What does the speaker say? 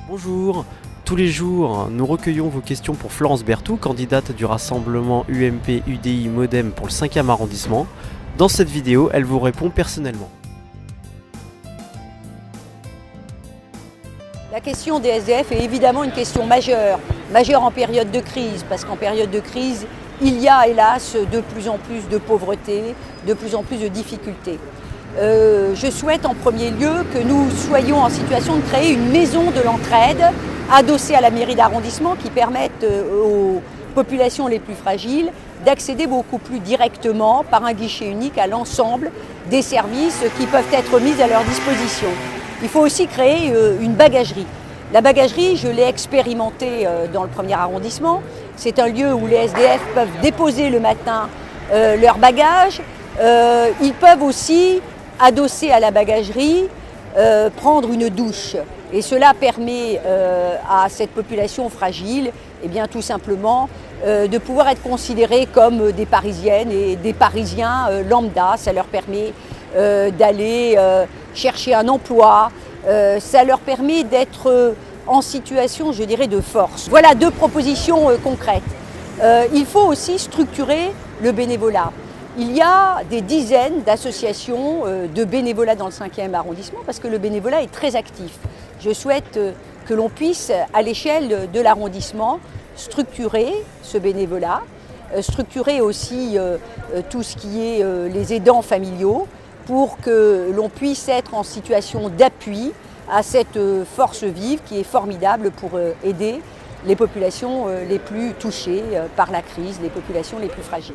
Bonjour, tous les jours, nous recueillons vos questions pour Florence Berthoud, candidate du rassemblement UMP UDI Modem pour le 5e arrondissement. Dans cette vidéo, elle vous répond personnellement. La question des SDF est évidemment une question majeure en période de crise, parce qu'en période de crise, il y a hélas de plus en plus de pauvreté, de plus en plus de difficultés. Je souhaite en premier lieu que nous soyons en situation de créer une maison de l'entraide adossée à la mairie d'arrondissement qui permette aux populations les plus fragiles d'accéder beaucoup plus directement par un guichet unique à l'ensemble des services qui peuvent être mis à leur disposition. Il faut aussi créer une bagagerie. La bagagerie, je l'ai expérimentée dans le 1er arrondissement. C'est un lieu où les SDF peuvent déposer le matin leurs bagages. Ils peuvent aussi, adossés à la bagagerie, prendre une douche. Et cela permet à cette population fragile, tout simplement, de pouvoir être considérés comme des Parisiennes et des Parisiens lambda. Ça leur permet d'aller chercher un emploi, ça leur permet d'être en situation, je dirais, de force. Voilà deux propositions concrètes. Il faut aussi structurer le bénévolat. Il y a des dizaines d'associations de bénévolat dans le 5e arrondissement parce que le bénévolat est très actif. Je souhaite que l'on puisse, à l'échelle de l'arrondissement, structurer ce bénévolat, structurer aussi tout ce qui est les aidants familiaux pour que l'on puisse être en situation d'appui à cette force vive qui est formidable pour aider les populations les plus touchées par la crise, les populations les plus fragiles.